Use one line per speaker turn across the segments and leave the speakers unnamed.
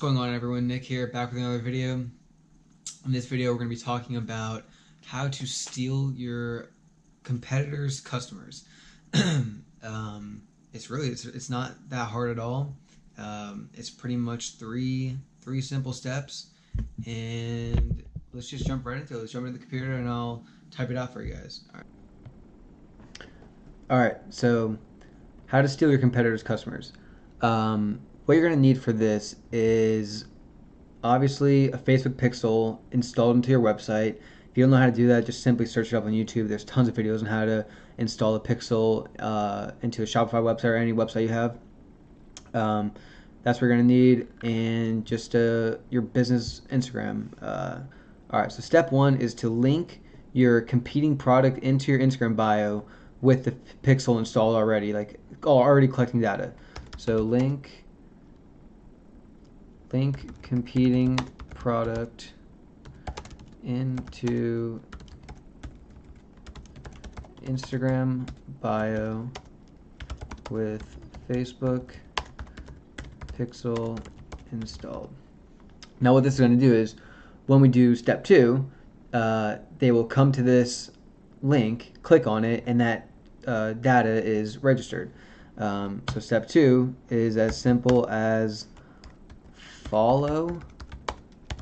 going on, everyone? Nick here, back with another video. In this video, we're going to be talking about how to steal your competitors' customers. It's not that hard at all. It's pretty much three simple steps, and let's just jump right into it. Let's jump into the computer, and I'll type it out for you guys. All right. So, how to steal your competitors' customers. What you're going to need for this is obviously a Facebook pixel installed into your website. If you don't know how to do that, just simply search it up on YouTube. There's tons of videos on how to install a pixel into a Shopify website or any website you have. That's what you're going to need, and just your business Instagram. All right, so step one is to link your competing product into your Instagram bio with the pixel installed already, like already collecting data. So link competing product into Instagram bio with Facebook pixel installed. Now what this is going to do is when we do step two, they will come to this link, click on it, and that data is registered. So step two is as simple as follow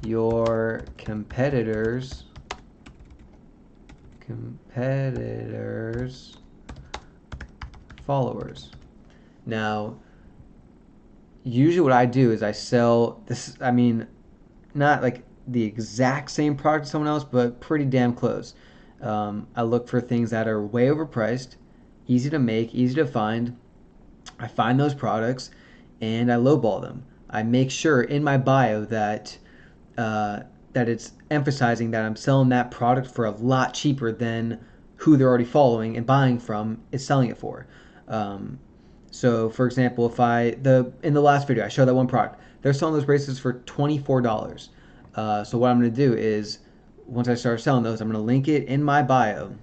your competitors followers. Now, usually what I do is I sell this, not like the exact same product to someone else, but pretty damn close. I look for things that are way overpriced, easy to make, easy to find. I find those products and I lowball them. I make sure in my bio that it's emphasizing that I'm selling that product for a lot cheaper than who they're already following and buying from is selling it for. So, for example, in the last video I showed that one product, they're selling those bracelets for $24. So what I'm going to do is once I start selling those, I'm going to link it in my bio.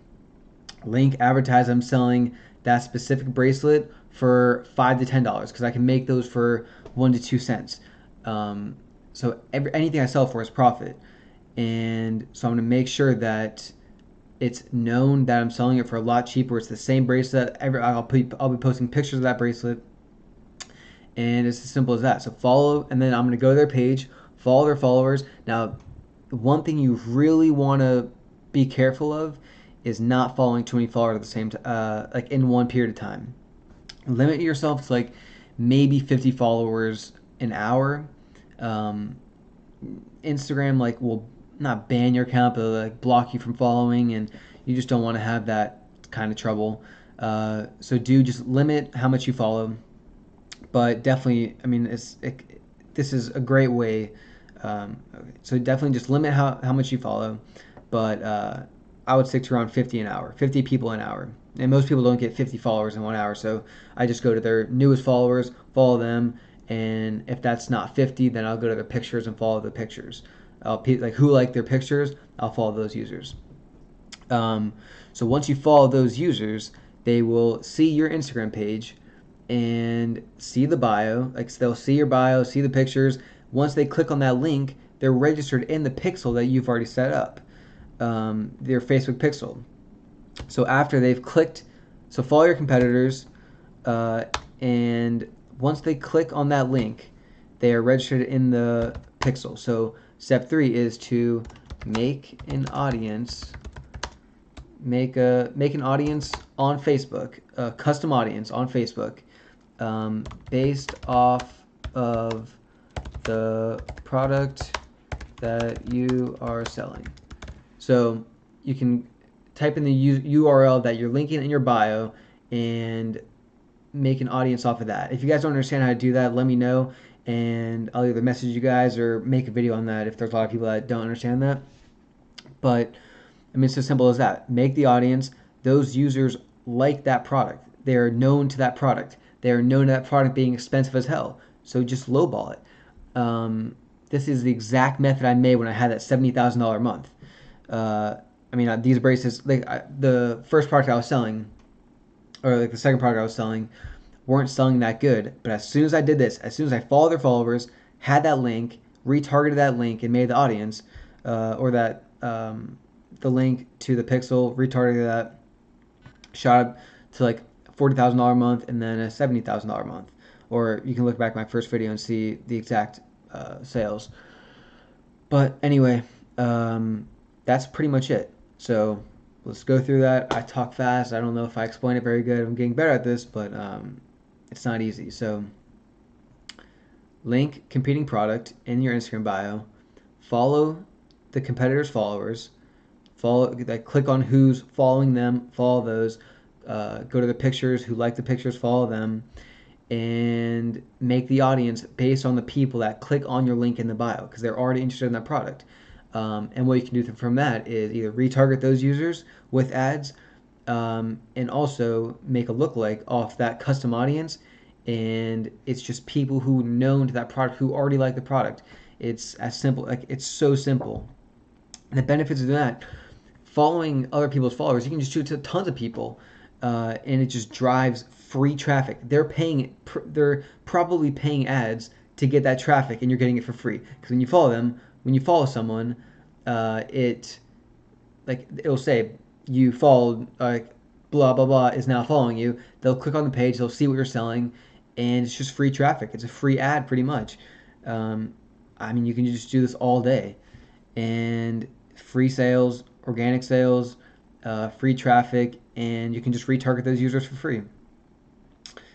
Advertise I'm selling that specific bracelet for $5 to $10 because I can make those for 1 to 2 cents. So anything I sell for is profit, and so I'm going to make sure that it's known that I'm selling it for a lot cheaper. It's the same bracelet. I'll be posting pictures of that bracelet, and it's as simple as that. So follow, and then I'm going to go to their page, follow their followers. Now, one thing you really want to be careful of is not following too many followers at the same time, like in one period of time. Limit yourself to like maybe 50 followers an hour. Instagram will not ban your account, but like block you from following, and you just don't want to have that kind of trouble. So just limit how much you follow. But definitely, this is a great way. So definitely just limit how much you follow, but I would stick to around 50 an hour, 50 people an hour. And most people don't get 50 followers in 1 hour, so I just go to their newest followers, follow them, and if that's not 50, then I'll go to their pictures and follow the pictures. Who like their pictures, I'll follow those users. So once you follow those users, they will see your Instagram page and see the bio. They'll see your bio, see the pictures. Once they click on that link, they're registered in the pixel that you've already set up, their Facebook pixel. So after they've clicked, so follow your competitors, and once they click on that link, they are registered in the pixel. So step three is to make an audience. Make an audience on Facebook, a custom audience on Facebook, based off of the product that you are selling. So you can type in the URL that you're linking in your bio and make an audience off of that. If you guys don't understand how to do that, let me know, and I'll either message you guys or make a video on that if there's a lot of people that don't understand that. But it's so simple as that. Make the audience. Those users like that product. They are known to that product. They are known to that product being expensive as hell. So just lowball it. This is the exact method I made when I had that $70,000 month. These bracelets, the first product I was selling, or the second product I was selling, weren't selling that good. But as soon as I did this, as soon as I followed their followers, had that link, retargeted that link, and made the audience, or that the link to the pixel, retargeted that, shot up to like $40,000 a month and then a $70,000 a month. Or you can look back at my first video and see the exact sales. But anyway, that's pretty much it. So let's go through that. I talk fast. I don't know if I explain it very good. I'm getting better at this, but it's not easy. So link competing product in your Instagram bio. Follow the competitor's followers. Click on who's following them. Follow those. Go to the pictures. Who like the pictures, follow them, and make the audience based on the people that click on your link in the bio because they're already interested in that product. And what you can do from that is either retarget those users with ads, and also make a lookalike off that custom audience. And it's just people who known to that product who already like the product. It's as simple, like it's so simple. And the benefits of that, following other people's followers, you can just shoot to tons of people, and it just drives free traffic. They're probably paying ads to get that traffic, and you're getting it for free. Because when you follow someone, it like it'll say you followed, like blah blah blah is now following you. They'll click on the page, they'll see what you're selling, and it's just free traffic. It's a free ad pretty much. Um, I mean, you can just do this all day, and free sales, organic sales, free traffic, and you can just retarget those users for free.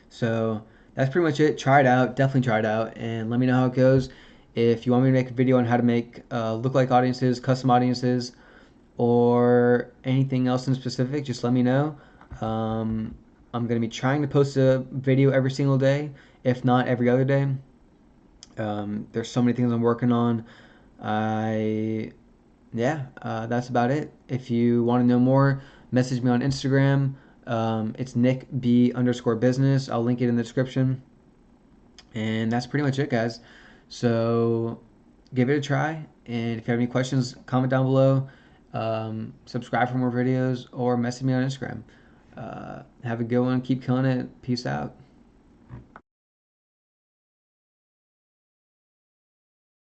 So that's pretty much it. Try it out. Definitely try it out, and let me know how it goes. If you want me to make a video on how to make lookalike audiences, custom audiences, or anything else in specific, just let me know. I'm going to be trying to post a video every single day, if not every other day. There's so many things I'm working on. That's about it. If you want to know more, message me on Instagram. It's nickb_business. I'll link it in the description. And that's pretty much it, guys. So give it a try. And if you have any questions, comment down below. Subscribe for more videos or message me on Instagram. Have a good one. Keep killing it. Peace out.